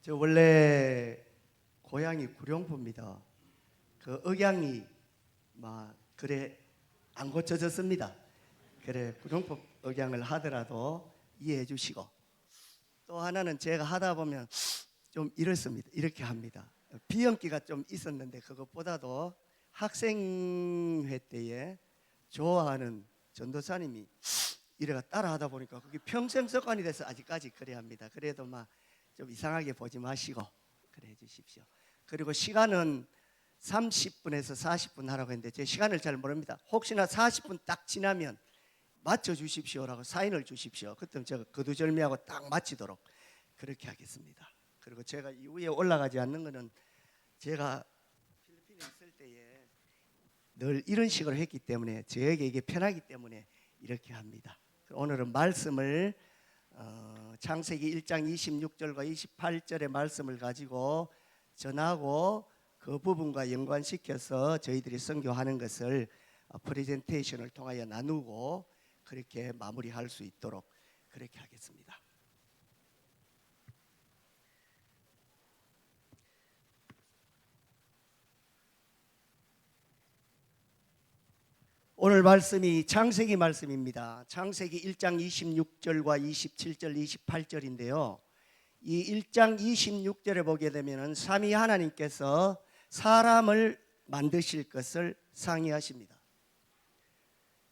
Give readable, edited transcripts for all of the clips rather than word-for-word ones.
저 원래 고향이 구룡포입니다. 그 억양이 막 그래 안 고쳐졌습니다. 그래 구룡포 억양을 하더라도 이해해 주시고, 또 하나는 제가 하다 보면 좀 이렇습니다. 이렇게 합니다. 비염기가 좀 있었는데 그것보다도 학생회 때에 좋아하는 전도사님이 이래가 따라 하다 보니까 그게 평생 습관이 돼서 아직까지 그래 합니다. 그래도 막 좀 이상하게 보지 마시고 그래 해 주십시오. 그리고 시간은 30분에서 40분 하라고 했는데 제 시간을 잘 모릅니다. 혹시나 40분 딱 지나면 맞춰 주십시오라고 사인을 주십시오. 그때 제가 거두절미하고 딱 마치도록 그렇게 하겠습니다. 그리고 제가 이후에 올라가지 않는 것은 제가 필리핀에 있을 때에 늘 이런 식으로 했기 때문에 저에게 이게 편하기 때문에 이렇게 합니다. 오늘은 말씀을 창세기 1장 26절과 28절의 말씀을 가지고 전하고 그 부분과 연관시켜서 저희들이 선교하는 것을 프레젠테이션을 통하여 나누고 그렇게 마무리할 수 있도록 그렇게 하겠습니다. 오늘 말씀이 창세기 말씀입니다. 창세기 1장 26절과 27절, 28절인데요. 이 1장 26절에 보게 되면 삼위 하나님께서 사람을 만드실 것을 상의하십니다.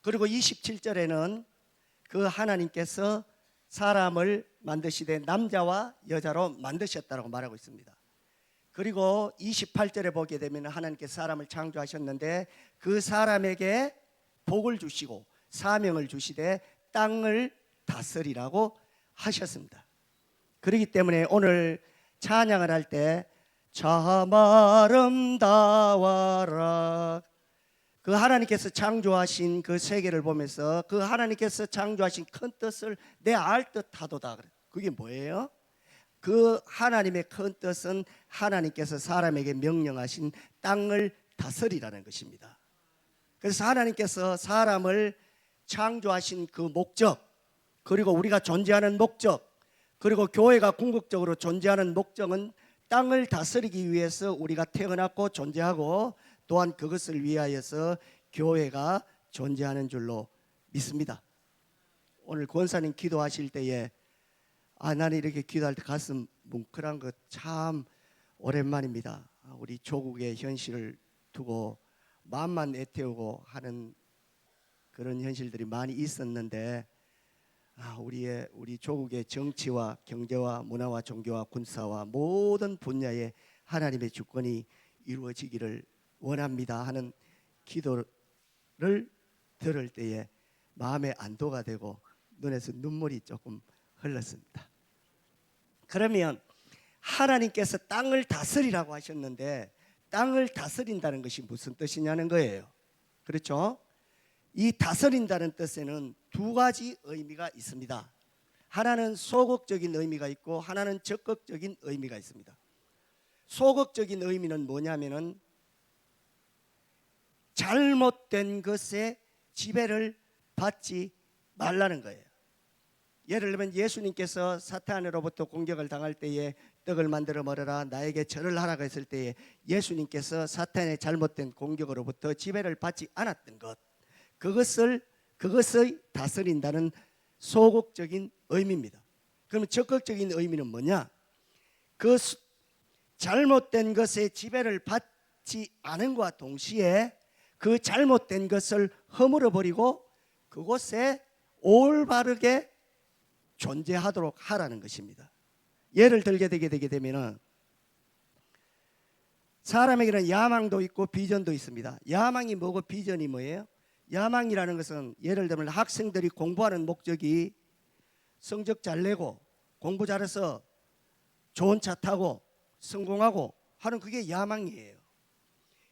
그리고 27절에는 그 하나님께서 사람을 만드시되 남자와 여자로 만드셨다고 말하고 있습니다. 그리고 28절에 보게 되면 하나님께서 사람을 창조하셨는데 그 사람에게 복을 주시고 사명을 주시되 땅을 다스리라고 하셨습니다. 그렇기 때문에 오늘 찬양을 할 때 참 아름다워라, 그 하나님께서 창조하신 그 세계를 보면서 그 하나님께서 창조하신 큰 뜻을 내 알 듯하도다. 그게 뭐예요? 그 하나님의 큰 뜻은 하나님께서 사람에게 명령하신 땅을 다스리라는 것입니다. 그래서 하나님께서 사람을 창조하신 그 목적, 그리고 우리가 존재하는 목적, 그리고 교회가 궁극적으로 존재하는 목적은 땅을 다스리기 위해서 우리가 태어났고 존재하고 또한 그것을 위하여서 교회가 존재하는 줄로 믿습니다. 오늘 권사님 기도하실 때에 나는 이렇게 기도할 때 가슴 뭉클한 것 참 오랜만입니다. 우리 조국의 현실을 두고 마음만 애태우고 하는 그런 현실들이 많이 있었는데 우리 조국의 정치와 경제와 문화와 종교와 군사와 모든 분야에 하나님의 주권이 이루어지기를 원합니다 하는 기도를 들을 때에 마음의 안도가 되고 눈에서 눈물이 조금 흘렀습니다. 그러면 하나님께서 땅을 다스리라고 하셨는데 땅을 다스린다는 것이 무슨 뜻이냐는 거예요. 그렇죠? 이 다스린다는 뜻에는 두 가지 의미가 있습니다. 하나는 소극적인 의미가 있고 하나는 적극적인 의미가 있습니다. 소극적인 의미는 뭐냐면은 잘못된 것에 지배를 받지 말라는 거예요. 예를 들면 예수님께서 사탄으로부터 공격을 당할 때에 떡을 만들어 먹어라 나에게 절을 하라고 했을 때에 예수님께서 사탄의 잘못된 공격으로부터 지배를 받지 않았던 것, 그것을 다스린다는 소극적인 의미입니다. 그러면 적극적인 의미는 뭐냐? 그 잘못된 것에 지배를 받지 않음과 동시에 그 잘못된 것을 허물어 버리고 그곳에 올바르게 존재하도록 하라는 것입니다. 예를 들게 되게 되면 사람에게는 야망도 있고 비전도 있습니다. 야망이 뭐고 비전이 뭐예요? 야망이라는 것은 예를 들면 학생들이 공부하는 목적이 성적 잘 내고 공부 잘해서 좋은 차 타고 성공하고 하는 그게 야망이에요.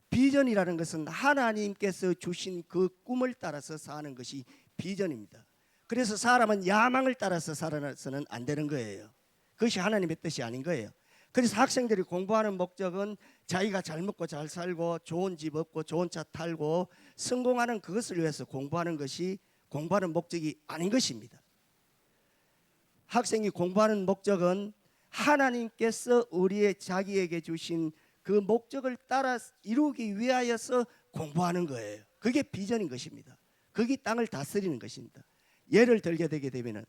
비전이라는 것은 하나님께서 주신 그 꿈을 따라서 사는 것이 비전입니다. 그래서 사람은 야망을 따라서 살아서는 안 되는 거예요. 그것이 하나님의 뜻이 아닌 거예요. 그래서 학생들이 공부하는 목적은 자기가 잘 먹고 잘 살고 좋은 집 얻고 좋은 차 타고 성공하는 그것을 위해서 공부하는 것이 공부하는 목적이 아닌 것입니다. 학생이 공부하는 목적은 하나님께서 우리의 자기에게 주신 그 목적을 따라 이루기 위하여서 공부하는 거예요. 그게 비전인 것입니다. 그게 땅을 다스리는 것입니다. 예를 들게 되게 되면은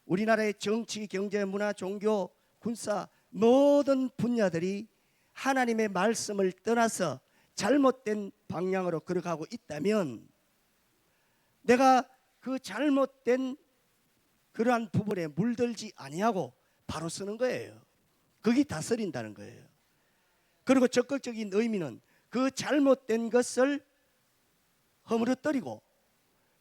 우리나라의 정치, 경제, 문화, 종교, 군사 모든 분야들이 하나님의 말씀을 떠나서 잘못된 방향으로 걸어가고 있다면 내가 그 잘못된 그러한 부분에 물들지 아니하고 바로 서는 거예요. 그게 다스린다는 거예요. 그리고 적극적인 의미는 그 잘못된 것을 허물어뜨리고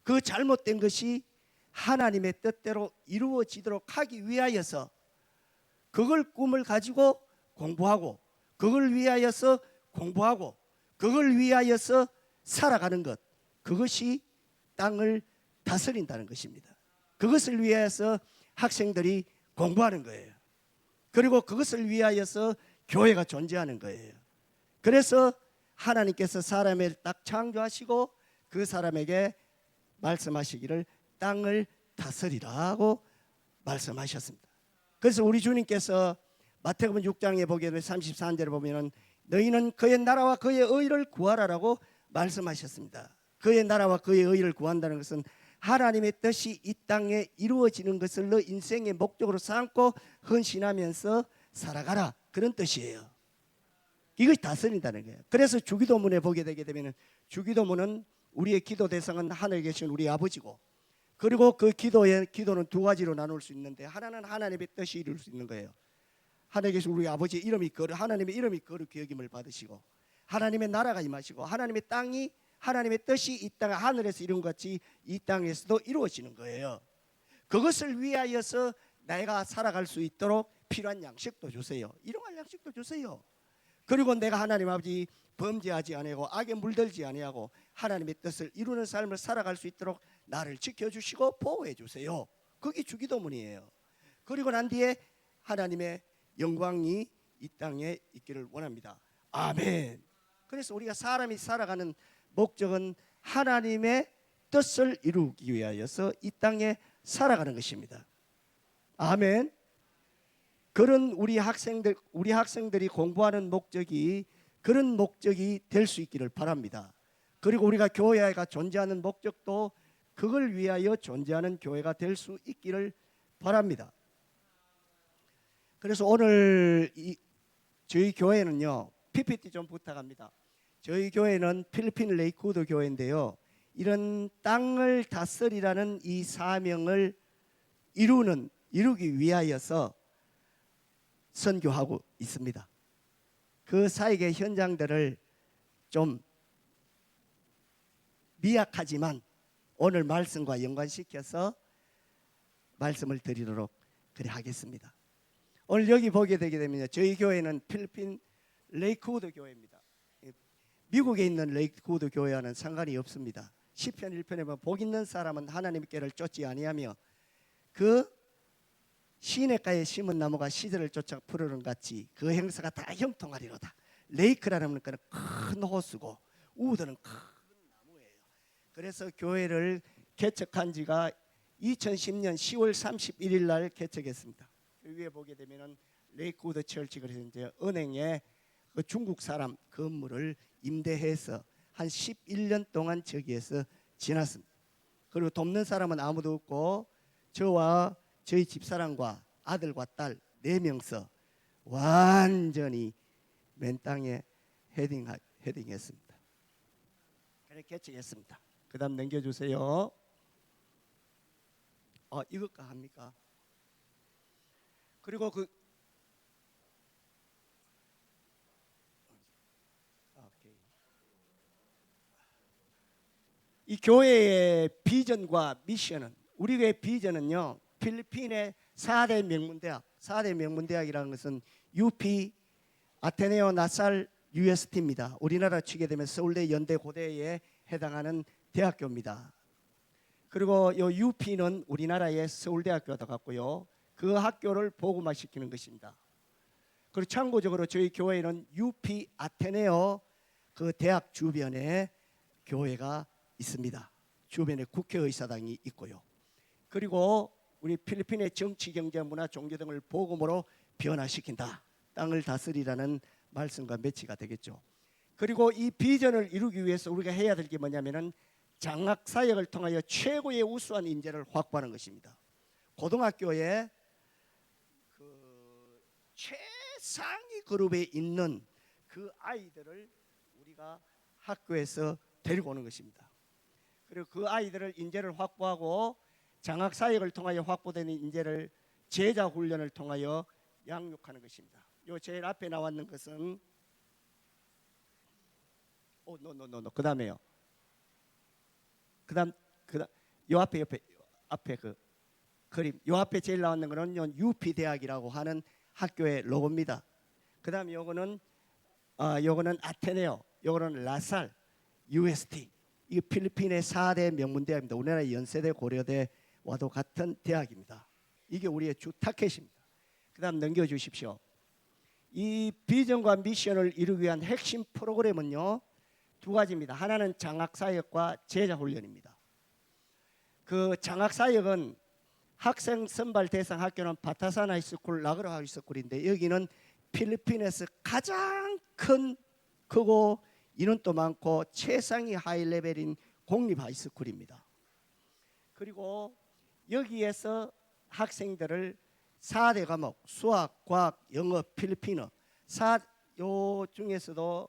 그 잘못된 것이 하나님의 뜻대로 이루어지도록 하기 위하여서 그걸 꿈을 가지고 공부하고 그걸 위하여서 공부하고 그걸 위하여서 살아가는 것, 그것이 땅을 다스린다는 것입니다. 그것을 위하여서 학생들이 공부하는 거예요. 그리고 그것을 위하여서 교회가 존재하는 거예요. 그래서 하나님께서 사람을 딱 창조하시고 그 사람에게 말씀하시기를 땅을 다스리라고 말씀하셨습니다. 그래서 우리 주님께서 마태복음 6장에 보게 되면 33절에 보면은 너희는 그의 나라와 그의 의를 구하라라고 말씀하셨습니다. 그의 나라와 그의 의를 구한다는 것은 하나님의 뜻이 이 땅에 이루어지는 것을 너 인생의 목적으로 삼고 헌신하면서 살아가라, 그런 뜻이에요. 이걸 다스린다는 거예요. 그래서 주기도문에 보게 되게 되면 주기도문은 우리의 기도 대상은 하늘에 계신 우리 아버지고, 그리고 그 기도는 두 가지로 나눌 수 있는데 하나는 하나님의 뜻이 이룰 수 있는 거예요. 하늘에 계신 우리 아버지의 이름이 하나님의 이름이 거룩히 여김을 받으시고 하나님의 나라가 임하시고 하나님의 땅이 하나님의 뜻이 이 땅 하늘에서 이룬 것 같이 이 땅에서도 이루어지는 거예요. 그것을 위하여서 내가 살아갈 수 있도록 필요한 양식도 주세요. 일용할 양식도 주세요. 그리고 내가 하나님 아버지 범죄하지 아니하고 악에 물들지 아니하고 하나님의 뜻을 이루는 삶을 살아갈 수 있도록 나를 지켜주시고 보호해 주세요. 그게 주기도문이에요. 그리고 난 뒤에 하나님의 영광이 이 땅에 있기를 원합니다. 아멘. 그래서 우리가 사람이 살아가는 목적은 하나님의 뜻을 이루기 위하여서 이 땅에 살아가는 것입니다. 아멘. 그런 우리 학생들이 공부하는 목적이 그런 목적이 될 수 있기를 바랍니다. 그리고 우리가 교회가 존재하는 목적도 그걸 위하여 존재하는 교회가 될 수 있기를 바랍니다. 그래서 오늘 저희 교회는요, PPT 좀 부탁합니다. 저희 교회는 필리핀 레이크우드 교회인데요, 이런 땅을 다스리라는 이 사명을 이루기 위하여서 선교하고 있습니다. 그 사역의 현장들을 좀 미약하지만 오늘 말씀과 연관시켜서 말씀을 드리도록 그래 하겠습니다. 오늘 여기 보게 되게 되면 저희 교회는 필리핀 레이크우드 교회입니다. 미국에 있는 레이크우드 교회와는 상관이 없습니다. 시편 1편에 보면 복 있는 사람은 하나님께를 쫓지 아니하며 그 시냇가에 심은 나무가 시절을 쫓아 푸르는 같이 그 행사가 다 형통하리로다. 레이크라는 것은 큰 호수고 우드는 큰 나무예요. 그래서 교회를 개척한 지가 2010년 10월 31일 날 개척했습니다. 위에 보게 되면은 레이크우드 철치, 그래서 이제 은행에 그 중국 사람 건물을 임대해서 한 11년 동안 저기에서 지났습니다. 그리고 돕는 사람은 아무도 없고 저와 저희 집사람과 아들과 딸 4명서 완전히 맨 땅에 헤딩했습니다. 그래 개척했습니다. 그 다음 넘겨주세요. 이것까 합니까? 그리고 이 교회의 비전과 미션은, 우리 교회 비전은요, 필리핀의 4대 명문대학, 4대 명문대학이라는 것은 UP, 아테네오, 나살, UST입니다. 우리나라 치게 되면 서울대, 연대, 고대에 해당하는 대학교입니다. 그리고 이 UP는 우리나라의 서울대학교와 같고요, 그 학교를 복음화시키는 것입니다. 그리고 참고적으로 저희 교회는 UP, 아테네오 그 대학 주변에 교회가 있습니다. 주변에 국회의사당이 있고요. 그리고 우리 필리핀의 정치, 경제, 문화, 종교 등을 복음으로 변화시킨다. 땅을 다스리라는 말씀과 매치가 되겠죠. 그리고 이 비전을 이루기 위해서 우리가 해야 될 게 뭐냐면은 장학 사역을 통하여 최고의 우수한 인재를 확보하는 것입니다. 고등학교에 그 최상위 그룹에 있는 그 아이들을 우리가 학교에서 데리고 오는 것입니다. 그리고 그 아이들을 인재를 확보하고 장학 사역을 통하여 확보되는 인재를 제자 훈련을 통하여 양육하는 것입니다. 요 제일 앞에 나왔는 것은 그다음에요. 그다음 요 앞에 그 그림 요 앞에 제일 나왔는 거는 UP 대학이라고 하는 학교의 로고입니다. 그다음에 요거는 아테네오, 요거는 라살, UST. 이 필리핀의 4대 명문 대학입니다. 우리나라의 연세대, 고려대와도 같은 대학입니다. 이게 우리의 주 타켓입니다. 그다음 넘겨 주십시오. 이 비전과 미션을 이루기 위한 핵심 프로그램은요, 두 가지입니다. 하나는 장학사역과 제자훈련입니다. 그 장학사역은 학생 선발 대상 학교는 바타산 하이스쿨, 라그라 하이스쿨인데 여기는 필리핀에서 가장 크고 인원도 많고 최상위 하이 레벨인 공립 하이스쿨입니다. 그리고 여기에서 학생들을 4대 과목 수학, 과학, 영어, 필리핀어 요 중에서도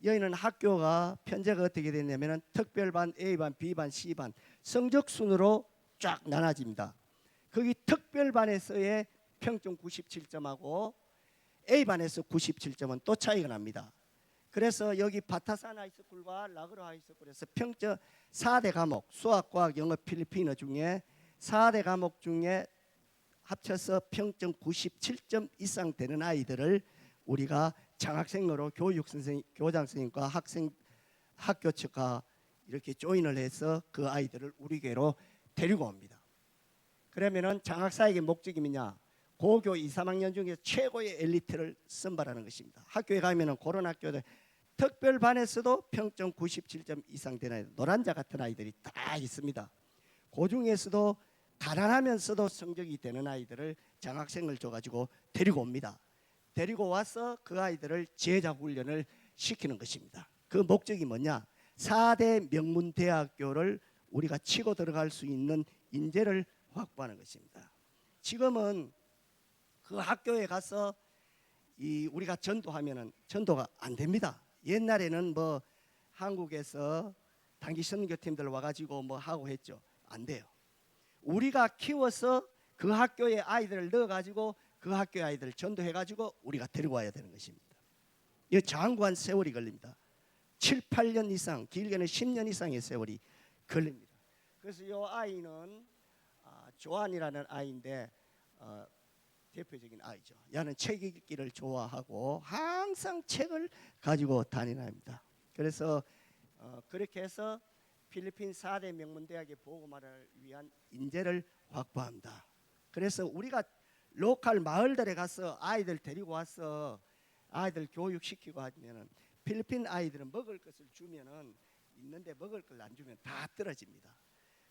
여기는 학교가 편제가 어떻게 되냐면은 특별반, A반, B반, C반 성적 순으로 쫙 나눠집니다. 거기 특별반에서의 평점 97점하고 A반에서 97점은 또 차이가 납니다. 그래서 여기 바타산 하이스쿨과 라그로 하이스쿨에서 평점 4대 과목 수학, 과학, 영어, 필리핀어 중에 4대 과목 중에 합쳐서 평점 97점 이상 되는 아이들을 우리가 장학생으로 교장 선생님과 학교 측과 이렇게 조인을 해서 그 아이들을 우리 교회로 데리고 옵니다. 그러면은 장학사역의 목적이 뭐냐? 고교 2, 3학년 중에 최고의 엘리트를 선발하는 것입니다. 학교에 가면은 그런 학교들 특별반에서도 평점 97점 이상 되는 아이들, 노란자 같은 아이들이 다 있습니다. 그 중에서도 가난하면서도 성적이 되는 아이들을 장학생을 줘가지고 데리고 옵니다. 데리고 와서 그 아이들을 제자 훈련을 시키는 것입니다. 그 목적이 뭐냐? 4대 명문 대학교를 우리가 치고 들어갈 수 있는 인재를 확보하는 것입니다. 지금은 그 학교에 가서 우리가 전도하면은 전도가 안 됩니다. 옛날에는 뭐 한국에서 단기 선교팀들 와가지고 뭐 하고 했죠. 안 돼요. 우리가 키워서 그 학교에 아이들을 넣어가지고 그 학교의 아이들을 전도해가지고 우리가 데리고 와야 되는 것입니다. 이 장구한 세월이 걸립니다. 7, 8년 이상, 길게는 10년 이상의 세월이 걸립니다. 그래서 이 아이는 조안이라는 아이인데 대표적인 아이죠. 얘는 책 읽기를 좋아하고 항상 책을 가지고 다니는 아이입니다. 그래서 그렇게 해서 필리핀 4대 명문대학의 복음화를 위한 인재를 확보합니다. 그래서 우리가 로컬 마을들에 가서 아이들 데리고 와서 아이들 교육시키고 하면은 필리핀 아이들은 먹을 것을 주면은 있는데 먹을 걸 안 주면 다 떨어집니다.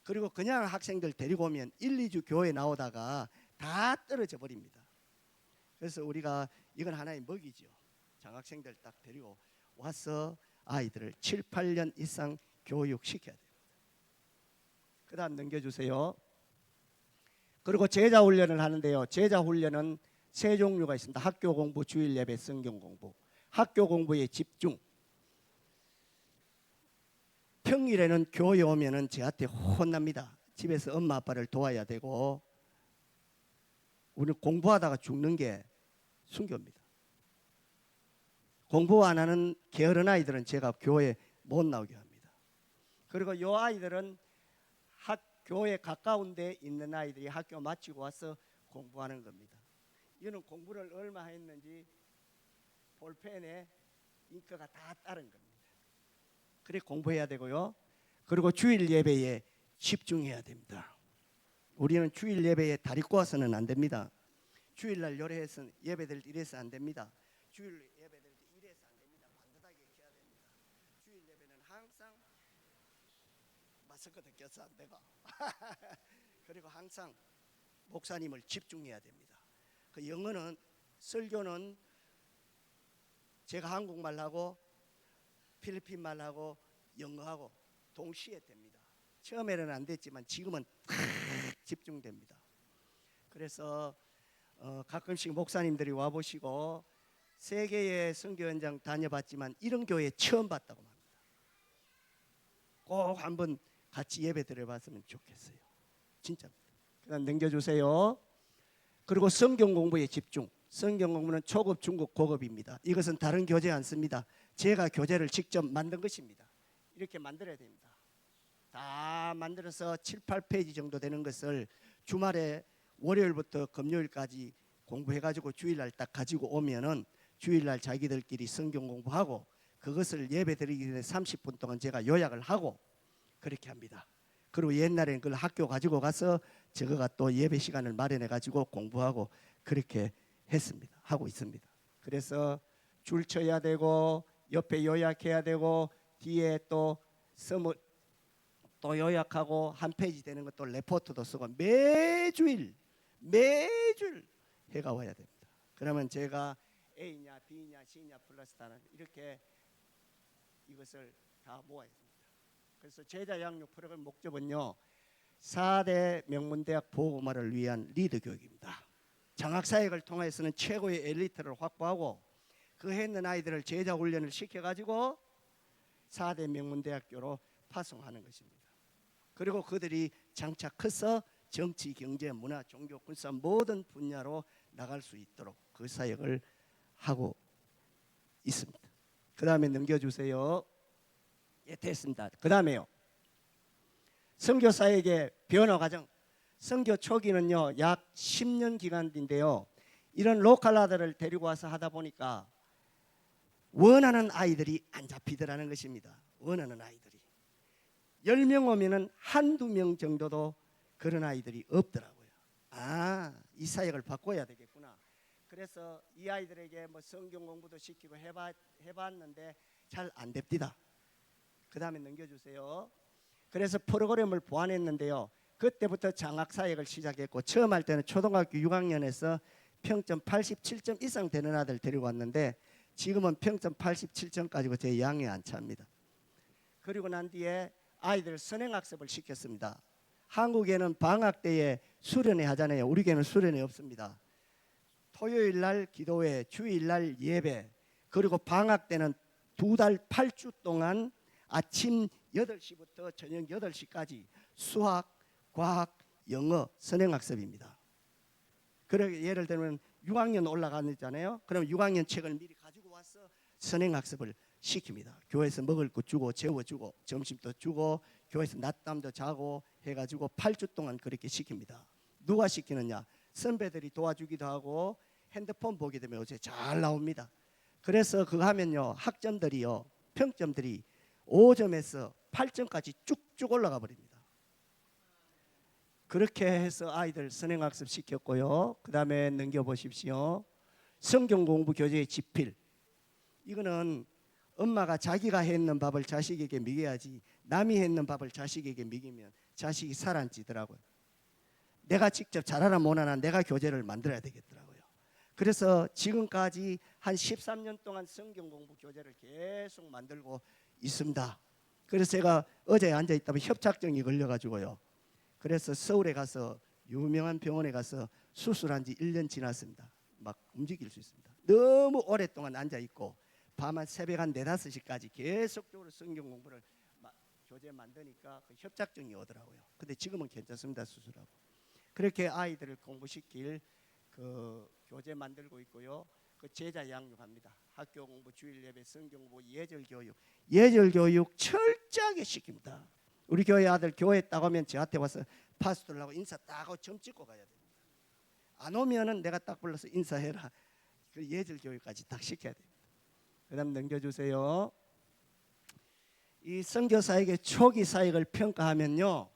그리고 그냥 학생들 데리고 오면 1, 2주 교회 나오다가 다 떨어져 버립니다. 그래서 우리가 이건 하나의 먹이죠. 장학생들 딱 데리고 와서 아이들을 7, 8년 이상 교육시켜야 됩니다. 그 다음 넘겨주세요. 그리고 제자 훈련을 하는데요. 제자 훈련은 세 종류가 있습니다. 학교 공부, 주일 예배, 성경 공부. 학교 공부에 집중. 평일에는 교회 오면은 저한테 혼납니다. 집에서 엄마 아빠를 도와야 되고 우리 공부하다가 죽는 게 순교입니다. 공부 안 하는 게으른 아이들은 제가 교회 못 나오게 합니다. 그리고 이 아이들은 교회 가까운 데 있는 아이들이 학교 마치고 와서 공부하는 겁니다. 이는 공부를 얼마 했는지 볼펜에 잉크가 다 따른 겁니다. 그래 공부해야 되고요. 그리고 주일 예배에 집중해야 됩니다. 우리는 주일 예배에 다리 꼬아서는 안 됩니다. 주일날 요래해서 예배들 이래서 안 됩니다. 주일 예배들 이래서 안 됩니다. 반듯하게 켜야 됩니다. 주일 예배는 항상 마스크도 껴서 안 되고 그리고 항상 목사님을 집중해야 됩니다. 그 영어는 설교는 제가 한국말하고 필리핀말하고 영어하고 동시에 됩니다. 처음에는 안 됐지만 지금은 집중됩니다. 그래서 가끔씩 목사님들이 와보시고 세계의 선교 현장 다녀봤지만 이런 교회 처음 봤다고 합니다. 꼭 한번 같이 예배 드려봤으면 좋겠어요. 진짜입니다. 그다음 넘겨주세요. 그리고 성경 공부에 집중. 성경 공부는 초급, 중급, 고급입니다. 이것은 다른 교재 안 씁니다. 제가 교재를 직접 만든 것입니다. 이렇게 만들어야 됩니다. 다 만들어서 7, 8페이지 정도 되는 것을 주말에 월요일부터 금요일까지 공부해가지고 주일날 딱 가지고 오면은 주일날 자기들끼리 성경 공부하고 그것을 예배 드리기 전에 30분 동안 제가 요약을 하고 그렇게 합니다. 그리고 옛날에는 그걸 학교 가지고 가서 저거가 또 예배 시간을 마련해 가지고 공부하고 그렇게 했습니다. 하고 있습니다. 그래서 줄 쳐야 되고 옆에 요약해야 되고 뒤에 또 서문 또 요약하고 한 페이지 되는 것도 레포트도 쓰고 매주일 해가 와야 됩니다. 그러면 제가 A냐 B냐 C냐 플러스 다는 이렇게 이것을 다 모아야 됩니다. 그래서 제자 양육 프로그램 목적은요 4대 명문대학 보고마를 위한 리더 교육입니다. 장학사역을 통해서는 최고의 엘리트를 확보하고 그 했는 아이들을 제자 훈련을 시켜가지고 4대 명문대학교로 파송하는 것입니다. 그리고 그들이 장차 커서 정치, 경제, 문화, 종교, 군사 모든 분야로 나갈 수 있도록 그 사역을 하고 있습니다. 그 다음에 넘겨주세요. 예, 됐습니다. 그 다음에요. 선교사역의 변화 과정. 선교 초기는요 약 10년 기간인데요. 이런 로컬라들을 데리고 와서 하다 보니까 원하는 아이들이 안 잡히더라는 것입니다. 원하는 아이들이 10명 오면은 한두 명 정도도 그런 아이들이 없더라고요. 이 사역을 바꿔야 되겠구나. 그래서 이 아이들에게 뭐 성경 공부도 시키고 해봤는데 잘 안 됩니다. 그 다음에 넘겨주세요. 그래서 프로그램을 보완했는데요. 그때부터 장학사역을 시작했고 처음 할 때는 초등학교 6학년에서 평점 87점 이상 되는 아들 데리고 왔는데 지금은 평점 87점까지고 제 양에 안 찹니다. 그리고 난 뒤에 아이들 선행학습을 시켰습니다. 한국에는 방학 때에 수련회 하잖아요. 우리에게는 수련회 없습니다. 토요일 날 기도회, 주일 날 예배, 그리고 방학 때는 2달 8주 동안 아침 8시부터 저녁 8시까지 수학, 과학, 영어 선행학습입니다. 그러게 예를 들면 6학년 올라가잖아요. 그럼 6학년 책을 미리 가지고 와서 선행학습을 시킵니다. 교회에서 먹을 거 주고 재워주고 점심도 주고 교회에서 낮잠도 자고 해가지고 8주 동안 그렇게 시킵니다. 누가 시키느냐? 선배들이 도와주기도 하고 핸드폰 보게 되면 요새 잘 나옵니다. 그래서 그거 하면요 학점들이요 평점들이 5점에서 8점까지 쭉쭉 올라가 버립니다. 그렇게 해서 아이들 선행학습 시켰고요. 그 다음에 넘겨보십시오. 성경 공부 교재의 지필. 이거는 엄마가 자기가 했는 밥을 자식에게 먹여야지 남이 했는 밥을 자식에게 먹이면 자식이 살 안 찌더라고요. 내가 직접 잘하나 못하나 내가 교재를 만들어야 되겠더라고요. 그래서 지금까지 한 13년 동안 성경 공부 교재를 계속 만들고 있습니다. 그래서 제가 어제 앉아있다가 협착증이 걸려가지고요. 그래서 서울에 가서 유명한 병원에 가서 수술한 지 1년 지났습니다. 막 움직일 수 있습니다. 너무 오랫동안 앉아있고 밤 새벽 한 4, 5시까지 계속적으로 성경 공부를 교재 만드니까 그 협착증이 오더라고요. 근데 지금은 괜찮습니다. 수술하고. 그렇게 아이들을 공부시킬 그 교재 만들고 있고요. 그 제자 양육합니다. 학교 공부, 주일 예배, 성경 공부, 예절 교육 철저하게 시킵니다. 우리 교회 아들 교회 딱 오면 저한테 와서 파스토들하고 인사 딱 하고 점 찍고 가야 됩니다. 안 오면은 내가 딱 불러서 인사해라. 그 예절 교육까지 딱 시켜야 됩니다. 그다음 넘겨주세요. 이 선교사에게 초기 사역을 평가하면요.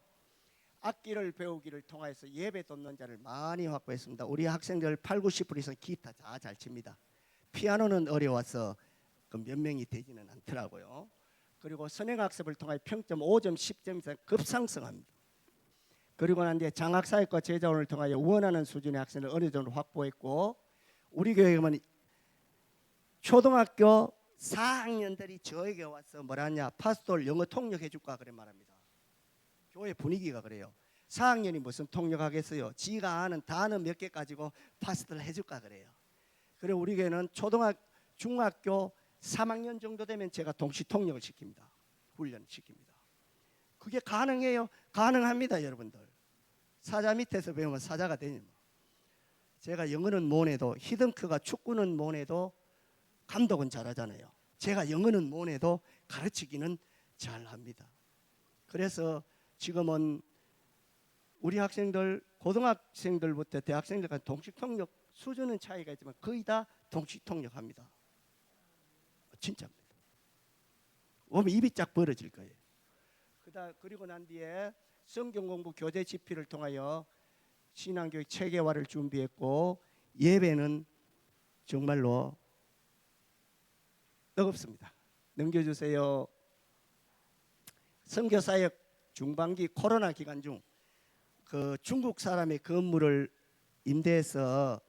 악기를 배우기를 통해서 예배 돕는 자를 많이 확보했습니다. 우리 학생들 8, 90% 이상 기타 다 잘 칩니다. 피아노는 어려워서 그 몇 명이 되지는 않더라고요. 그리고 선행학습을 통해 평점 5점, 10점 이상 급상승합니다. 그리고 난 뒤에 장학사역과 제자원을 통하여 원하는 수준의 학생을 어느 정도 확보했고, 우리 교회는 초등학교 4학년들이 저에게 와서 뭐라냐, 파스토를 영어 통역해 줄까 그래 말합니다. 교회 분위기가 그래요. 4학년이 무슨 통역하겠어요? 지가 아는 단어 몇 개 가지고 파스토를 해줄까 그래요. 그리고 우리 교회는 중학교 3학년 정도 되면 제가 동시 통역을 시킵니다. 훈련을 시킵니다. 그게 가능해요? 가능합니다, 여러분들. 사자 밑에서 배우면 사자가 되니. 제가 영어는 못해도, 히든크가 축구는 못해도 감독은 잘하잖아요. 제가 영어는 못해도 가르치기는 잘합니다. 그래서 지금은 우리 학생들, 고등학생들부터 대학생들까지 동시 통역 수준은 차이가 있지만 거의 다 동시 통역합니다. 진짜입니다. 오면 입이 쫙 벌어질 거예요. 그리고 난 뒤에 성경 공부 교재 집필을 통하여 신앙교육 체계화를 준비했고, 예배는 정말로 뜨겁습니다. 넘겨주세요. 선교사역 중반기 코로나 기간 중 그 중국 사람의 건물을 임대해서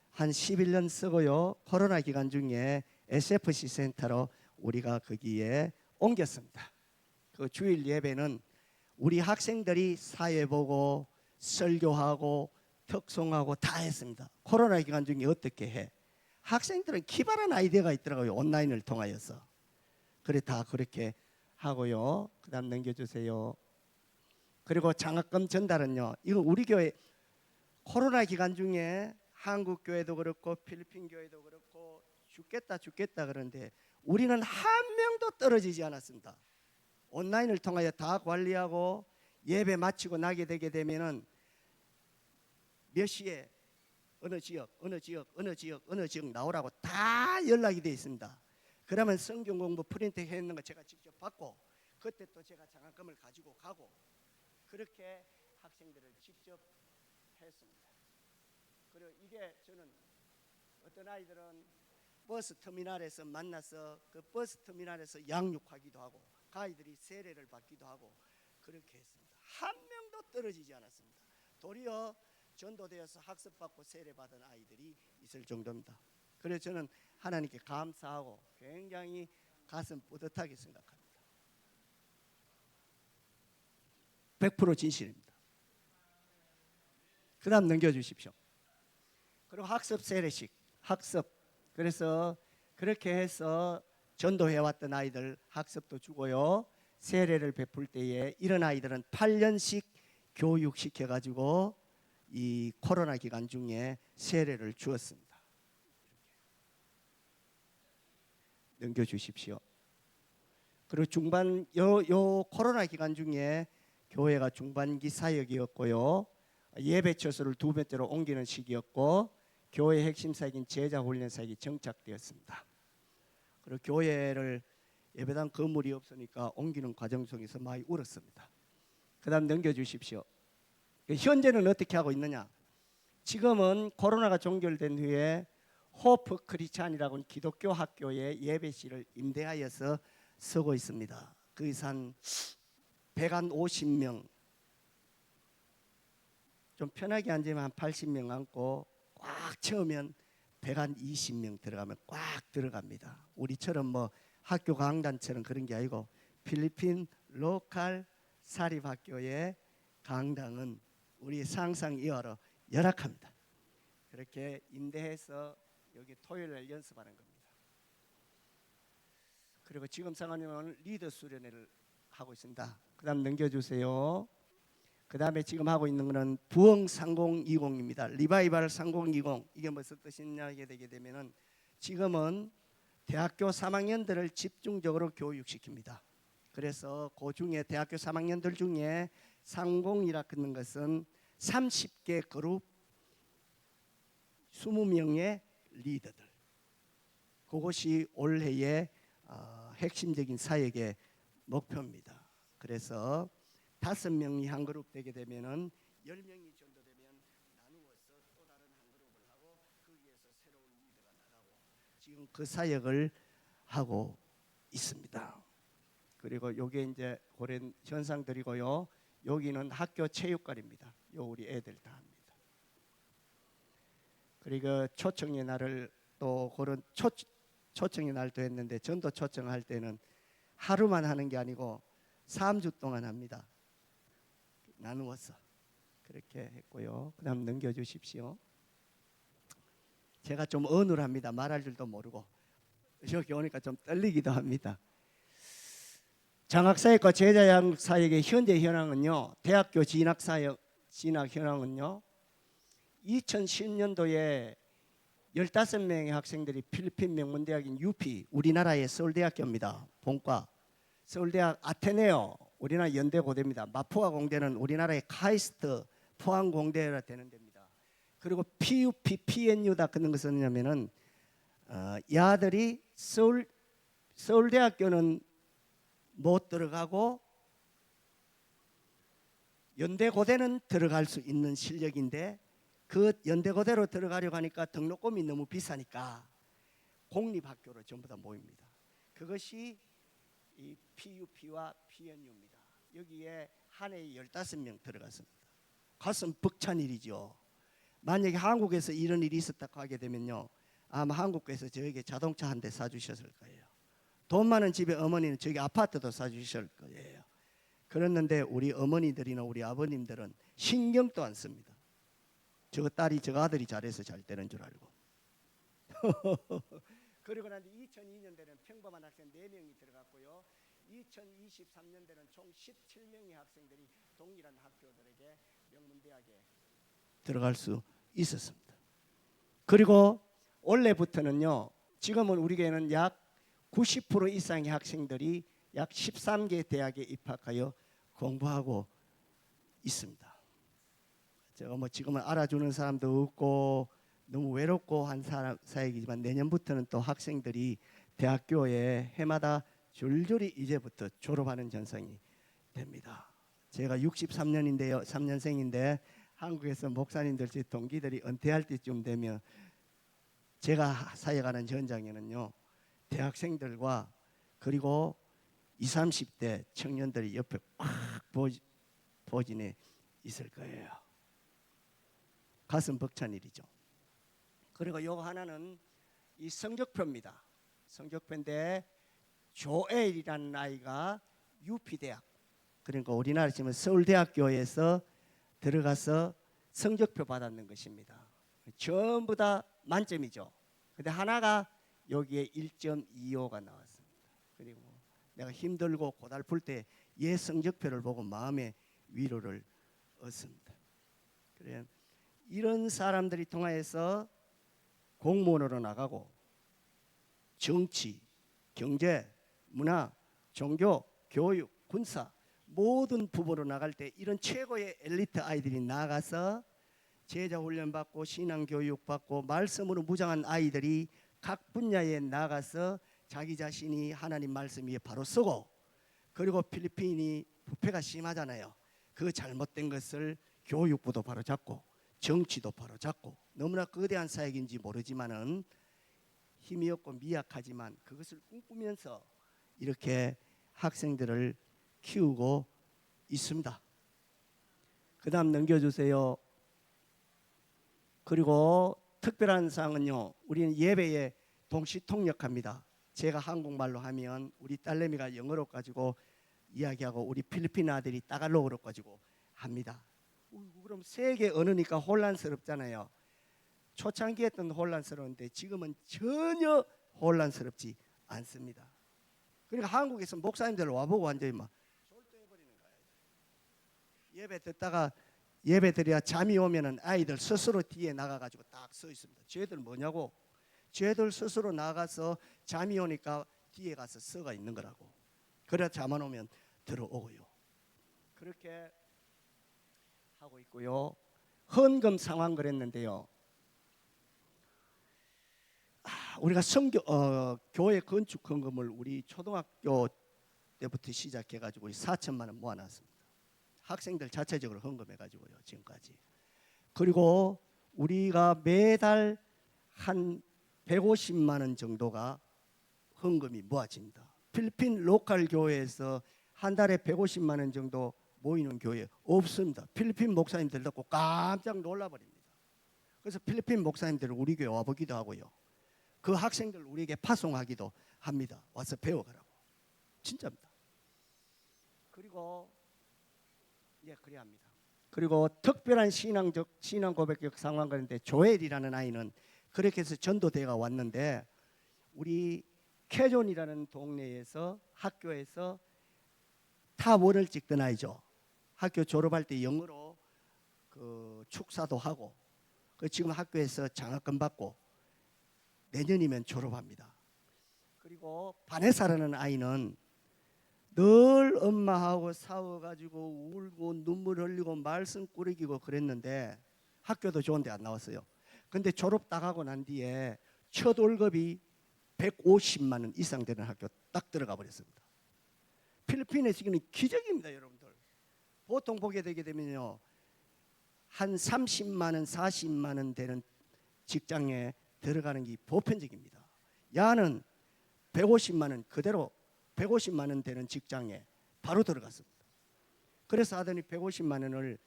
한 11년 쓰고요. 코로나 기간 중에 SFC 센터로 우리가 거기에 옮겼습니다. 그 주일 예배는 우리 학생들이 사회 보고 설교하고 특송하고 다 했습니다. 코로나 기간 중에 어떻게 해? 학생들은 기발한 아이디어가 있더라고요. 온라인을 통하여서. 그래 다 그렇게 하고요. 그다음 넘겨주세요. 그리고 장학금 전달은요. 이거 우리 교회 코로나 기간 중에 한국 교회도 그렇고 필리핀 교회도 그렇고 죽겠다 그러는데 우리는 한 명도 떨어지지 않았습니다. 온라인을 통하여 다 관리하고 예배 마치고 나게 되게 되면은 몇 시에 어느 지역 나오라고 다 연락이 되어 있습니다. 그러면 성경 공부 프린트 해 있는 거 제가 직접 받고 그때 또 제가 장학금을 가지고 가고 그렇게 학생들을 직접 했습니다. 그리고 이게 저는 어떤 아이들은 버스 터미널에서 만나서 그 버스 터미널에서 양육하기도 하고 그 아이들이 세례를 받기도 하고 그렇게 했습니다. 한 명도 떨어지지 않았습니다. 도리어 전도되어서 학습받고 세례받은 아이들이 있을 정도입니다. 그래서 저는 하나님께 감사하고 굉장히 가슴 뿌듯하게 생각합니다. 100% 진실입니다. 그 다음 넘겨주십시오. 그리고 학습 세례식, 학습. 그래서 그렇게 해서 전도해왔던 아이들 학습도 주고요. 세례를 베풀 때에 이런 아이들은 8년씩 교육시켜가지고 이 코로나 기간 중에 세례를 주었습니다. 넘겨주십시오. 그리고 중반 요 코로나 기간 중에 교회가 중반기 사역이었고요. 예배 처소를 2번째로 옮기는 시기였고 교회 핵심 사역인 제자 훈련 사역이 정착되었습니다. 그리고 교회를 예배당 건물이 없으니까 옮기는 과정 속에서 많이 울었습니다. 그 다음 넘겨주십시오. 현재는 어떻게 하고 있느냐? 지금은 코로나가 종결된 후에 호프 크리스찬이라고 하는 기독교 학교에 예배실을 임대하여서 쓰고 있습니다. 거기서 한 150명, 좀 편하게 앉으면 한 80명 앉고 꽉 채우면 120명 들어가면 꽉 들어갑니다. 우리처럼 뭐 학교 강단처럼 그런 게 아니고 필리핀 로컬 사립학교의 강당은 우리 상상 이하로 열악합니다. 그렇게 임대해서 여기 토요일날 연습하는 겁니다. 그리고 지금 상황은 리더 수련회를 하고 있습니다. 그 다음 넘겨주세요. 그 다음에 지금 하고 있는 것은 부흥 3020입니다. 리바이벌 3020. 이게 무슨 뜻이냐 하게 되게 되면은 지금은 대학교 3학년들을 집중적으로 교육시킵니다. 그래서 그 중에 대학교 3학년들 중에 상공이라 하는 것은 30개 그룹 20명의 리더들. 그것이 올해의 핵심적인 사역의 목표입니다. 그래서 5명이 한 그룹 되게 되면은 10명이 전도되면 나누어서 또 다른 한 그룹을 하고 거기에서 새로운 리더가 나가고 지금 그 사역을 하고 있습니다. 그리고 요게 이제 고랜 현상들이고요. 여기는 학교 체육관입니다. 요 우리 애들 다 합니다. 그리고 초청의 날을 또 그런 초청의 날도 했는데 전도 초청할 때는 하루만 하는 게 아니고 3주 동안 합니다. 나누어서 그렇게 했고요. 그다음 넘겨주십시오. 제가 좀 어눌합니다. 말할 줄도 모르고 여기 오니까 좀 떨리기도 합니다. 장학사역과 제자양사역의 현재 현황은요. 대학교 진학 현황은요. 2010년도에 15명의 학생들이 필리핀 명문대학인 UP, 우리나라의 서울대학교입니다. 본과 서울대학 아테네오, 우리나라 연대고대입니다. 마포와 공대는 우리나라의 카이스트 포항공대라 되는 데입니다. 그리고 PUP, PNU다 그런 것은 뭐냐면은 이 아들이 서울대학교는 못 들어가고 연대고대는 들어갈 수 있는 실력인데 그 연대고대로 들어가려고 하니까 등록금이 너무 비싸니까 공립학교로 전부 다 모입니다. 그것이 이 PUP와 PNU입니다. 여기에 한 해에 15명 들어갔습니다. 가슴 벅찬 일이죠. 만약에 한국에서 이런 일이 있었다고 하게 되면요, 아마 한국에서 저에게 자동차 한 대 사주셨을 거예요. 돈 많은 집에 어머니는 저에게 아파트도 사주셨을 거예요. 그랬는데 우리 어머니들이나 우리 아버님들은 신경도 안 씁니다. 저 딸이 저 아들이 잘해서 잘 되는 줄 알고. 그리고 난 2002년대는 평범한 학생 4명이 들어갔고요. 2023년대는 총 17명의 학생들이 동일한 학교들에게 명문대학에 들어갈 수 있었습니다. 그리고 올해부터는요. 지금은 우리 교회는 약 90% 이상의 학생들이 약 13개 대학에 입학하여 공부하고 있습니다. 제가 뭐 지금은 알아주는 사람도 없고 너무 외롭고 한 사역이지만 내년부터는 또 학생들이 대학교에 해마다 줄줄이 이제부터 졸업하는 현상이 됩니다. 제가 63년인데요, 3년생인데 한국에서 목사님들 제 동기들이 은퇴할 때쯤 되면 제가 사역하는 현장에는요 대학생들과 그리고 20, 30대 청년들이 옆에 꽉 보진해 있을 거예요. 가슴 벅찬 일이죠. 그리고 요 하나는 이 성적표입니다. 성적표인데 조엘이라는 아이가 UP대학, 그러니까 우리나라 지금 서울대학교에서 들어가서 성적표 받았는 것입니다. 전부 다 만점이죠. 근데 하나가 여기에 1.25가 나왔습니다. 그리고 내가 힘들고 고달플 때 얘 성적표를 보고 마음의 위로를 얻습니다. 그래 이런 사람들이 통하여서 공무원으로 나가고 정치, 경제, 문화, 종교, 교육, 군사 모든 부분으로 나갈 때 이런 최고의 엘리트 아이들이 나가서 제자 훈련 받고 신앙 교육 받고 말씀으로 무장한 아이들이 각 분야에 나가서 자기 자신이 하나님 말씀 위에 바로 서고, 그리고 필리핀이 부패가 심하잖아요. 그 잘못된 것을 교육부도 바로 잡고 정치도 바로 잡고, 너무나 거대한 사역인지 모르지만은 힘이 없고 미약하지만 그것을 꿈꾸면서 이렇게 학생들을 키우고 있습니다. 그 다음 넘겨주세요. 그리고 특별한 사항은요, 우리는 예배에 동시 통역합니다. 제가 한국말로 하면 우리 딸내미가 영어로 가지고 이야기하고 우리 필리핀 아들이 따갈로그로 가지고 합니다. 그럼 세계 언어니까 혼란스럽잖아요. 초창기 했던 혼란스러운데 지금은 전혀 혼란스럽지 않습니다. 그러니까 한국에서 목사님들 와보고 완전히 막 졸도해버리는 거예요. 예배 듣다가 예배 드려야 잠이 오면은 아이들 스스로 뒤에 나가가지고 딱 서 있습니다. 쟤들 뭐냐고. 쟤들 스스로 나가서 잠이 오니까 뒤에 가서 서가 있는 거라고. 그래야 잠 안 오면 들어오고요. 그렇게 하고 있고요. 헌금 상황 그랬는데요. 우리가 교회 건축 헌금을 우리 초등학교 때부터 시작해가지고 4천만 원 모아놨습니다. 학생들 자체적으로 헌금해가지고요 지금까지. 그리고 우리가 매달 한 150만 원 정도가 헌금이 모아집니다. 필리핀 로컬 교회에서 한 달에 150만 원 정도 모이는 교회 없습니다. 필리핀 목사님들 듣고 깜짝 놀라버립니다. 그래서 필리핀 목사님들을 우리 교회 와보기도 하고요. 그 학생들 우리에게 파송하기도 합니다. 와서 배워가라고. 진짜입니다. 그리고 그래야 합니다. 그리고 특별한 신앙 고백적 상황 가운데 조엘이라는 아이는 그렇게 해서 전도대가 왔는데 우리 캐존이라는 동네에서 학교에서 탑1을 찍던 아이죠. 학교 졸업할 때 영어로 그 축사도 하고 지금 학교에서 장학금 받고 내년이면 졸업합니다. 그리고 바네사라는 아이는 늘 엄마하고 싸워가지고 울고 눈물 흘리고 말씀 꾸리기고 그랬는데 학교도 좋은데 안 나왔어요. 근데 졸업 딱 하고 난 뒤에 첫 월급이 150만 원 이상 되는 학교 딱 들어가 버렸습니다. 필리핀에 지금 기적입니다, 여러분들. 보통 보게 되게 되면요, 한 30만 원, 40만 원 되는 직장에 들어가는 게 보편적입니다. 야는 150만 원 그대로 150만 원 되는 직장에 바로 들어갔습니다. 그래서 하더니 150만 원을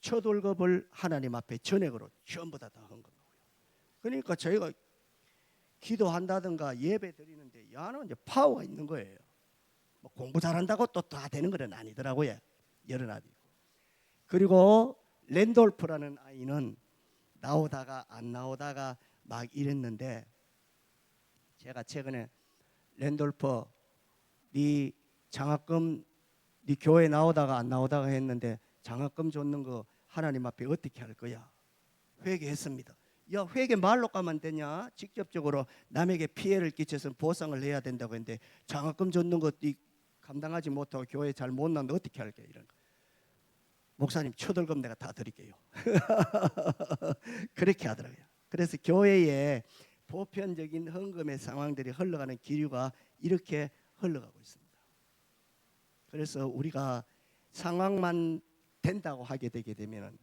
첫 월급을 하나님 앞에 전액으로 전부 다 한 거고요. 그러니까 저희가 기도한다든가 예배 드리는데 야는 이제 파워가 있는 거예요. 뭐 공부 잘한다고 또 다 되는 건 아니더라고요. 여러 나비. 그리고 랜돌프라는 아이는 나오다가 안 나오다가 막 이랬는데 제가 최근에 랜돌프 네 장학금 네 교회 나오다가 안 나오다가 했는데 장학금 줬는 거 하나님 앞에 어떻게 할 거야? 회개했습니다. 야, 회개 말로 가면 되냐? 직접적으로 남에게 피해를 끼쳐서 보상을 해야 된다고 했는데 장학금 줬는 거 네 감당하지 못하고 교회 잘 못 나는데 어떻게 할게? 이런 거. 목사님 첫 월급 내가 다 드릴게요. 그렇게 하더라고요. 그래서 교회에 보편적인 헌금의 상황들이 흘러가는 기류가 이렇게 흘러가고 있습니다. 그래서 우리가 상황만 된다고 하게 되게 되면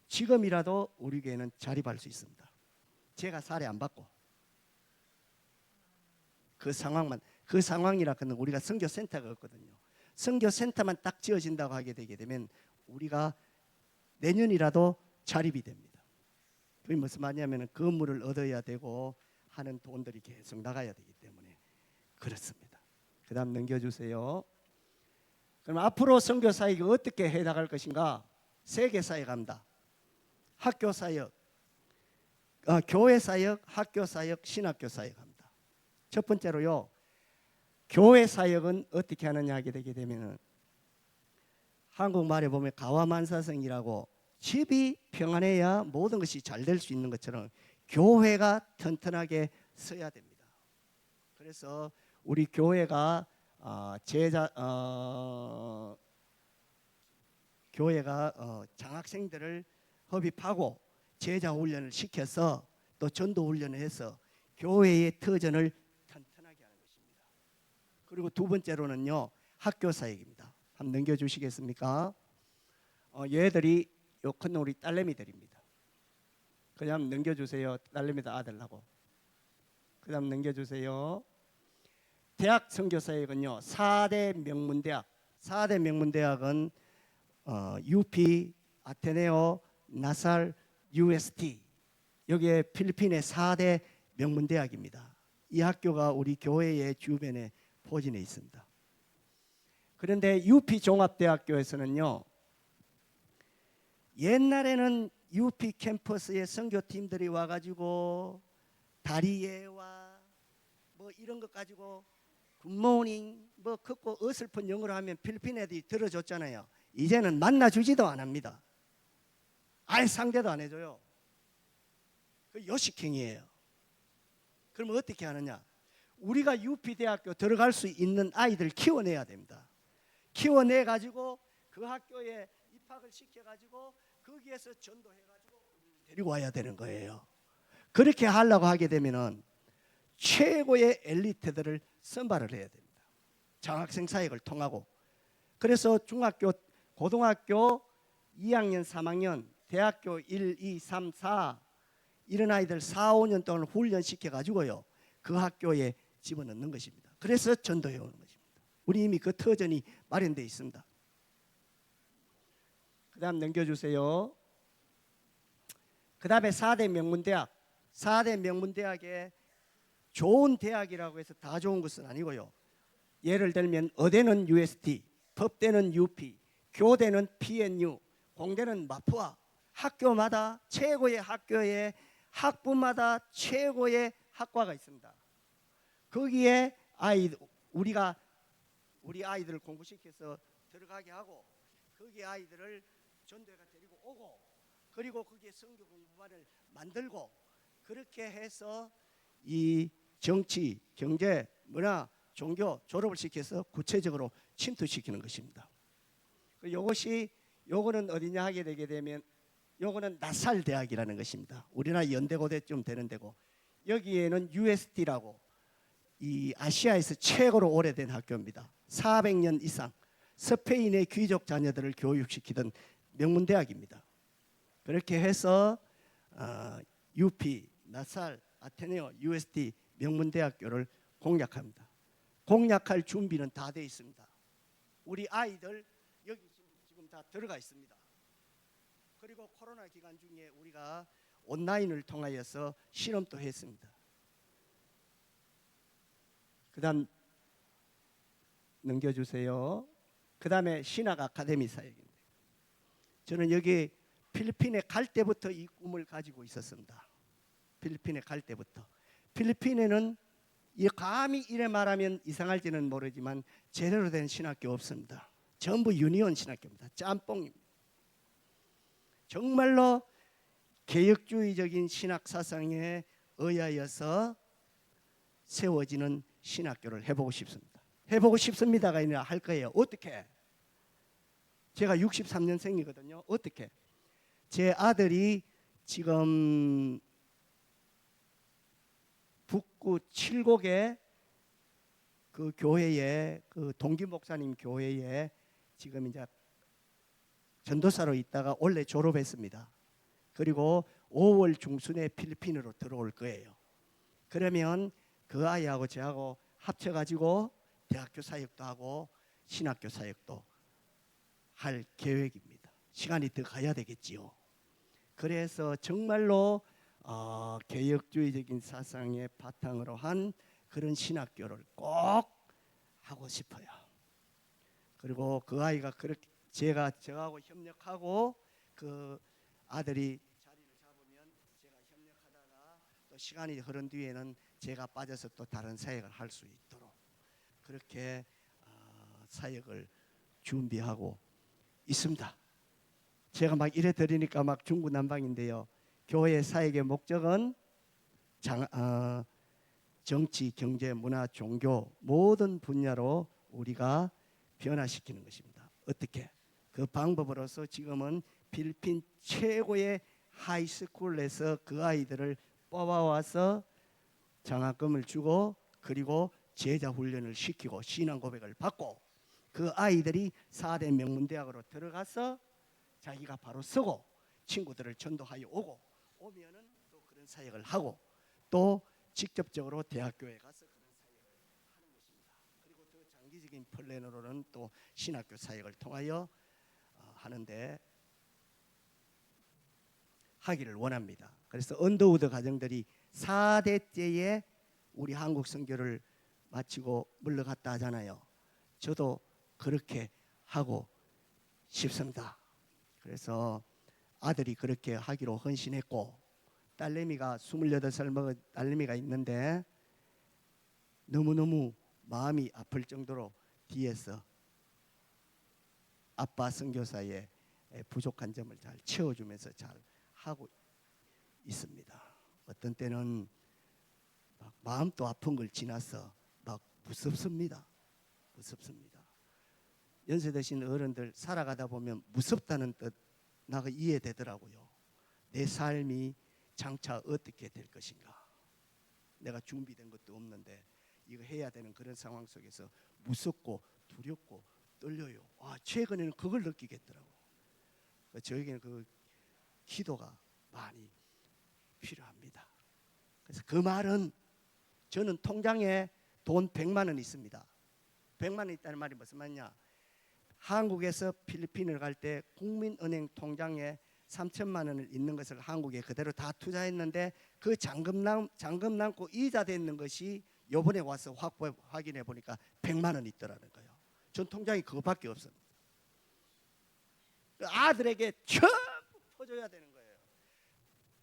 지금이라도 우리 교회는 자립할 수 있습니다. 제가 사례 안 받고 그 상황이라 그는 우리가 선교센터가 없거든요. 선교센터만 딱 지어진다고 하게 되게 되면 우리가 내년이라도 자립이 됩니다. 그게 무슨 말이냐면 건물을 얻어야 되고 하는 돈들이 계속 나가야 되기 때문에 그렇습니다. 그 다음 넘겨주세요. 그럼 앞으로 선교사역이 어떻게 해나갈 것인가? 세 개 사역합니다. 학교 사역, 교회 사역, 학교 사역, 신학교 사역합니다. 첫 번째로요, 교회 사역은 어떻게 하느냐 하게 되게 되면은 한국말에 보면 가와만사성이라고 집이 평안해야 모든 것이 잘 될 수 있는 것처럼 교회가 튼튼하게 서야 됩니다. 그래서 우리 교회가 장학생들을 흡입하고 제자 훈련을 시켜서 또 전도 훈련을 해서 교회의 터전을 튼튼하게 하는 것입니다. 그리고 두 번째로는요, 학교 사역입니다. 한번 넘겨주시겠습니까? 얘들이 요 큰 우리 딸내미들입니다. 그냥 넘겨주세요. 딸내미들 아들하고. 그 다음 넘겨주세요. 대학 선교사역은요, 4대 명문대학. 4대 명문대학은 UP, 아테네오, 나살, UST. 여기에 필리핀의 4대 명문대학입니다. 이 학교가 우리 교회의 주변에 포진해 있습니다. 그런데 UP 종합대학교에서는요, 옛날에는 UP 캠퍼스에 선교팀들이 와가지고 다리예와 뭐 이런 것 가지고 굿모닝 뭐 걷고 어설픈 영어로 하면 필리핀 애들이 들어줬잖아요. 이제는 만나주지도 안 합니다. 아예 상대도 안 해줘요. 그 요식행위예요. 그럼 어떻게 하느냐? 우리가 UP 대학교 들어갈 수 있는 아이들 키워내야 됩니다. 키워내가지고 그 학교에 입학을 시켜가지고 거기에서 전도해가지고 데리고 와야 되는 거예요. 그렇게 하려고 하게 되면은 최고의 엘리트들을 선발을 해야 됩니다. 장학생 사역을 통하고. 그래서 중학교, 고등학교 2학년, 3학년, 대학교 1, 2, 3, 4 이런 아이들 4, 5년 동안 훈련시켜가지고요, 그 학교에 집어넣는 것입니다. 그래서 전도해 오는 것입니다. 우리 이미 그 터전이 마련되어 있습니다. 그다음 넘겨주세요. 그다음에 4대 명문대학. 4대 명문대학에 좋은 대학이라고 해서 다 좋은 것은 아니고요. 예를 들면 의대는 UST, 법대는 UP, 교대는 PNU, 공대는 마포아. 학교마다 최고의 학교에 학부마다 최고의 학과가 있습니다. 거기에 우리 아이들을 공부시켜서 들어가게 하고 거기 아이들을 전도회가 데리고 오고 그리고 거기에 선교 공부반을 만들고 그렇게 해서 이 정치, 경제, 문화, 종교 졸업을 시켜서 구체적으로 침투시키는 것입니다. 요거는 어디냐 하게 되게 되면 요거는 나살 대학이라는 것입니다. 우리나라 연대고대쯤 되는 데고 여기에는 USD라고 이 아시아에서 최고로 오래된 학교입니다. 400년 이상 스페인의 귀족 자녀들을 교육시키던 명문대학입니다. 그렇게 해서 UP, 나살, 아테네오, USD 명문대학교를 공략합니다. 공략할 준비는 다 되어 있습니다. 우리 아이들 여기 지금 다 들어가 있습니다. 그리고 코로나 기간 중에 우리가 온라인을 통하여서 실험도 했습니다. 그 다음 넘겨주세요. 그 다음에 신학 아카데미 사역입니다. 저는 여기 필리핀에 갈 때부터 이 꿈을 가지고 있었습니다. 필리핀에 갈 때부터. 필리핀에는 감히 이래 말하면 이상할지는 모르지만 제대로 된 신학교 없습니다. 전부 유니온 신학교입니다. 짬뽕입니다. 정말로 개혁주의적인 신학 사상에 의하여서 세워지는 신학교를 해보고 싶습니다. 해보고 싶습니다가 아니라 할 거예요. 어떻게? 제가 63년생이거든요. 어떻게? 제 아들이 지금 북구 칠곡의 그 교회에 그 동기 목사님 교회에 지금 이제 전도사로 있다가 원래 졸업했습니다. 그리고 5월 중순에 필리핀으로 들어올 거예요. 그러면 그 아이하고 저하고 합쳐가지고 대학교 사역도 하고 신학교 사역도 할 계획입니다. 시간이 더 가야 되겠지요. 그래서 정말로 개혁주의적인 사상의 바탕으로 한 그런 신학교를 꼭 하고 싶어요. 그리고 그 아이가 그렇게 저하고 협력하고 그 아들이 자리를 잡으면 제가 협력하다가 또 시간이 흐른 뒤에는 제가 빠져서 또 다른 사역을 할 수 있도록 그렇게 사역을 준비하고 있습니다. 제가 막 이래 드리니까 막 중구난방인데요. 교회 사역의 목적은 정치, 경제, 문화, 종교 모든 분야로 우리가 변화시키는 것입니다. 어떻게? 그 방법으로서 지금은 필리핀 최고의 하이스쿨에서 그 아이들을 뽑아와서 장학금을 주고 그리고 제자 훈련을 시키고 신앙 고백을 받고 그 아이들이 4대 명문대학으로 들어가서 자기가 바로 서고 친구들을 전도하여 오면은 또 그런 사역을 하고 또 직접적으로 대학교에 가서 그런 사역을 하는 것입니다. 그리고 더 장기적인 플랜으로는 또 신학교 사역을 통하여 하는데 하기를 원합니다. 그래서 언더우드 가정들이 4대째에 우리 한국 선교를 마치고 물러갔다 하잖아요. 저도 그렇게 하고 싶습니다. 그래서 아들이 그렇게 하기로 헌신했고 딸내미가 28살 먹은 딸내미가 있는데 너무너무 마음이 아플 정도로 뒤에서 아빠 선교사의 부족한 점을 잘 채워주면서 잘 하고 있습니다. 어떤 때는 막 마음도 아픈 걸 지나서 막 무섭습니다. 연세 드신 어른들 살아가다 보면 무섭다는 뜻 나가 이해되더라고요. 내 삶이 장차 어떻게 될 것인가. 내가 준비된 것도 없는데 이거 해야 되는 그런 상황 속에서 무섭고 두렵고 떨려요. 최근에는 그걸 느끼겠더라고요. 저에게는 그 기도가 많이 필요합니다. 그래서 그 말은 저는 통장에 돈 100만 원 있습니다. 100만 원 있다는 말이 무슨 말이냐? 한국에서 필리핀을 갈 때 국민은행 통장에 3천만 원을 있는 것을 한국에 그대로 다 투자했는데 그 잔금 남고 이자 되는 것이 요번에 와서 확인해 보니까 100만 원 있더라는 거예요. 전 통장이 그거밖에 없습니다. 아들에게 전부 퍼줘야 되는 거예요.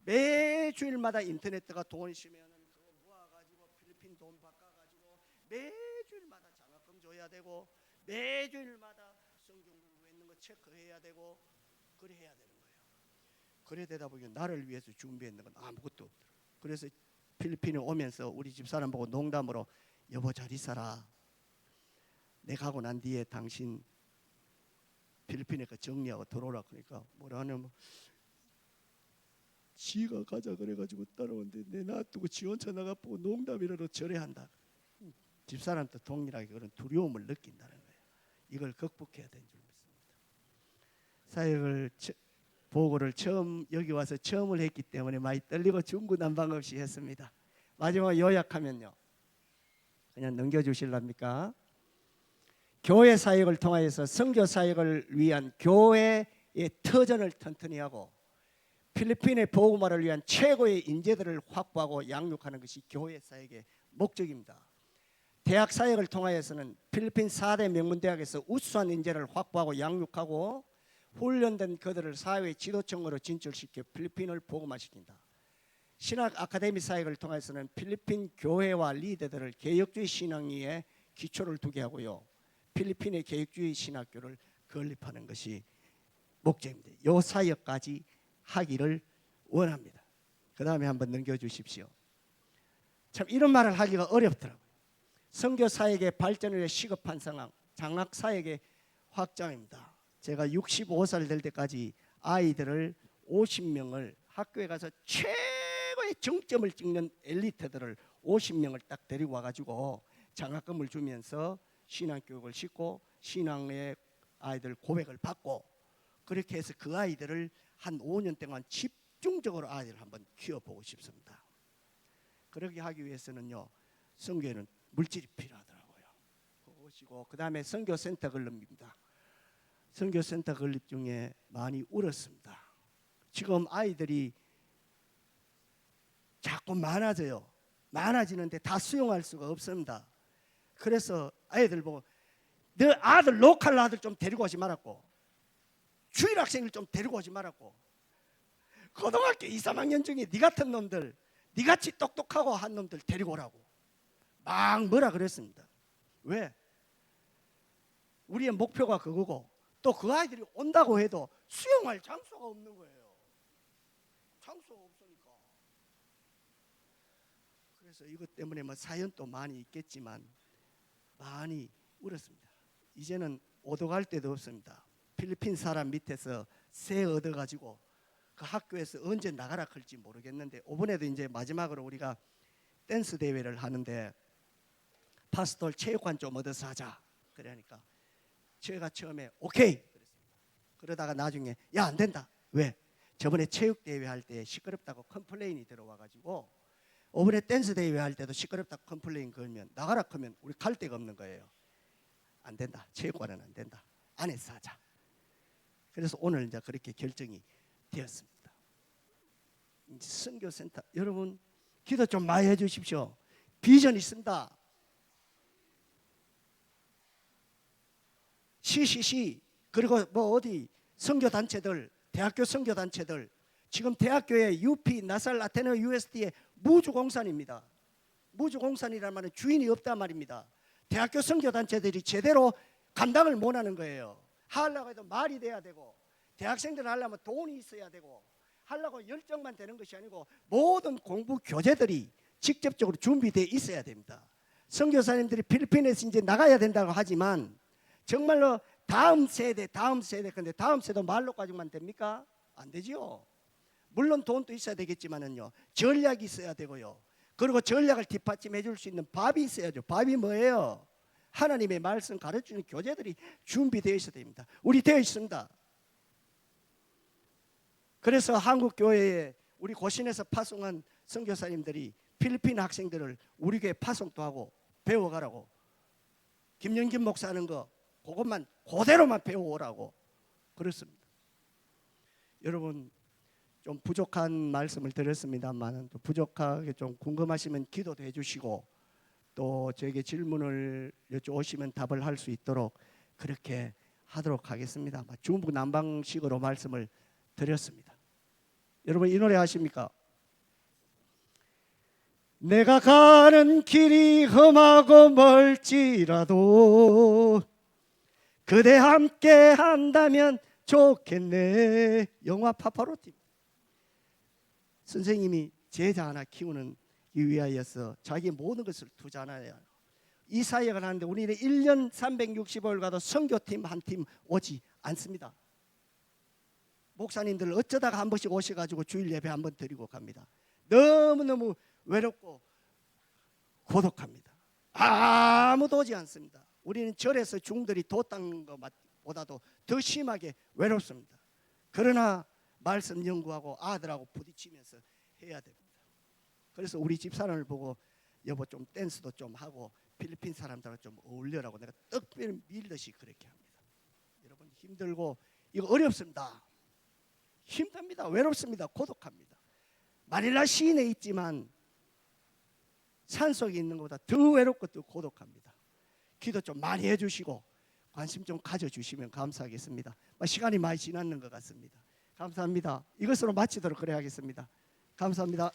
매주일마다 인터넷가 돈 있으면 그거 모아가지고 필리핀 돈 바꿔가지고 매주일마다 장학금 줘야 되고 매주일마다 성경 공부했는 거 체크해야 되고 그래 해야 되는 거예요. 그래 되다 보니 나를 위해서 준비했는 건 아무것도 없더라고요. 그래서 필리핀에 오면서 우리 집사람 보고 농담으로 여보 잘 있어라. 내가 가고 난 뒤에 당신 필리핀에 그 정리하고 들어오라. 그러니까 뭐라 하냐면 지가 가자 그래가지고 따라오는데 내 놔두고 지 혼자 나가보고 농담이라도 절해한다. 집사람도 동일하게 그런 두려움을 느낀다는 거예요. 이걸 극복해야 되는 줄 믿습니다. 사역을 보고를 처음 여기 와서 처음을 했기 때문에 많이 떨리고 중구난방 없이 했습니다. 마지막 요약하면요. 그냥 넘겨주실랍니까? 교회 사역을 통하여서 선교 사역을 위한 교회의 터전을 튼튼히 하고 필리핀의 복음화를 위한 최고의 인재들을 확보하고 양육하는 것이 교회 사역의 목적입니다. 대학 사역을 통하여서는 필리핀 4대 명문대학에서 우수한 인재를 확보하고 양육하고 훈련된 그들을 사회 지도층으로 진출시켜 필리핀을 복음화시킨다. 신학 아카데미 사역을 통해서는 필리핀 교회와 리더들을 개혁주의 신앙 위에 기초를 두게 하고요. 필리핀의 개혁주의 신학교를 건립하는 것이 목적입니다. 이 사역까지 하기를 원합니다. 그 다음에 한번 넘겨주십시오. 참 이런 말을 하기가 어렵더라고요. 선교 사역의 발전을 위해 시급한 상황, 장학 사역의 확장입니다. 제가 65살 될 때까지 아이들을 50명을 학교에 가서 최고의 정점을 찍는 엘리트들을 50명을 딱 데리고 와가지고 장학금을 주면서 신앙교육을 시키고 신앙의 아이들 고백을 받고 그렇게 해서 그 아이들을 한 5년 동안 집중적으로 아이들을 한번 키워보고 싶습니다. 그렇게 하기 위해서는요, 선교에는 물질이 필요하더라고요. 그것이고 그 다음에 선교센터 건립입니다. 선교센터 건립 중에 많이 울었습니다. 지금 아이들이 자꾸 많아져요. 많아지는데 다 수용할 수가 없습니다. 그래서 아이들 보고 너 아들 로컬 아들 좀 데리고 오지 말았고 주일 학생을 좀 데리고 오지 말았고 고등학교 2, 3학년 중에 네 같은 놈들 네같이 똑똑하고 한 놈들 데리고 오라고 막 뭐라 그랬습니다. 왜? 우리의 목표가 그거고 또 그 아이들이 온다고 해도 수용할 장소가 없는 거예요. 장소가 없으니까. 그래서 이것 때문에 뭐 사연도 많이 있겠지만 많이 울었습니다. 이제는 오도갈 데도 없습니다. 필리핀 사람 밑에서 새 얻어가지고 그 학교에서 언제 나가라 할지 모르겠는데 이번에도 이제 마지막으로 우리가 댄스 대회를 하는데 파스톨 체육관 좀 얻어서 하자 그러니까 제가 처음에 오케이 그랬습니다. 그러다가 나중에 야 안 된다. 왜? 저번에 체육 대회 할 때 시끄럽다고 컴플레인이 들어와가지고 이번에 댄스 대회 할 때도 시끄럽다고 컴플레인 걸면 나가라 하면 우리 갈 데가 없는 거예요. 안 된다. 체육관은 안 된다. 안에서 하자. 그래서 오늘 이제 그렇게 결정이 되었습니다. 이제 선교센터 여러분 기도 좀 많이 해주십시오. 비전 있습니다. CCC 그리고 뭐 어디 선교단체들 대학교 선교단체들 지금 대학교에 UP, 나살, 아테네, USD의 무주공산입니다. 무주공산이라는 말은 주인이 없단 말입니다. 대학교 선교단체들이 제대로 감당을 못하는 거예요. 하려고 해도 말이 돼야 되고 대학생들 하려면 돈이 있어야 되고 하려고 열정만 되는 것이 아니고 모든 공부 교재들이 직접적으로 준비되어 있어야 됩니다. 선교사님들이 필리핀에서 이제 나가야 된다고 하지만 정말로 다음 세대 근데 다음 세대 말로 가지고만 됩니까? 안 되지요. 물론 돈도 있어야 되겠지만은요 전략이 있어야 되고요. 그리고 전략을 뒷받침해 줄 수 있는 밥이 있어야죠. 밥이 뭐예요? 하나님의 말씀 가르치는 교재들이 준비되어 있어야 됩니다. 우리 되어 있습니다. 그래서 한국 교회에 우리 고신에서 파송한 선교사님들이 필리핀 학생들을 우리 교회 파송도 하고 배워가라고 김영김 목사 하는 거 그것만 그대로만 배워오라고 그렇습니다. 여러분 좀 부족한 말씀을 드렸습니다만 또 부족하게 좀 궁금하시면 기도도 해주시고 또 저에게 질문을 여쭤오시면 답을 할 수 있도록 그렇게 하도록 하겠습니다. 중북난방식으로 말씀을 드렸습니다. 여러분 이 노래 아십니까? 내가 가는 길이 험하고 멀지라도 그대 함께 한다면 좋겠네. 영화 파파로티. 선생님이 제자 하나 키우는 이 위하여서 자기 모든 것을 투자하나요. 이 사역을 하는데 우리는 1년 365일 가도 선교팀 한 팀 오지 않습니다. 목사님들 어쩌다가 한 번씩 오셔가지고 주일 예배 한 번 드리고 갑니다. 너무너무 외롭고 고독합니다. 아무도 오지 않습니다. 우리는 절에서 중들이 도 닦는 것보다도 더 심하게 외롭습니다. 그러나 말씀 연구하고 아들하고 부딪히면서 해야 됩니다. 그래서 우리 집사람을 보고 여보 좀 댄스도 좀 하고 필리핀 사람들하고 좀 어울려라고 내가 떡뼈를 밀듯이 그렇게 합니다. 여러분 힘들고 이거 어렵습니다. 힘듭니다. 외롭습니다. 고독합니다. 마닐라 시내 있지만 산속에 있는 것보다 더 외롭고 더 고독합니다. 기도 좀 많이 해주시고 관심 좀 가져주시면 감사하겠습니다. 시간이 많이 지났는 것 같습니다. 감사합니다. 이것으로 마치도록 그래야겠습니다. 감사합니다.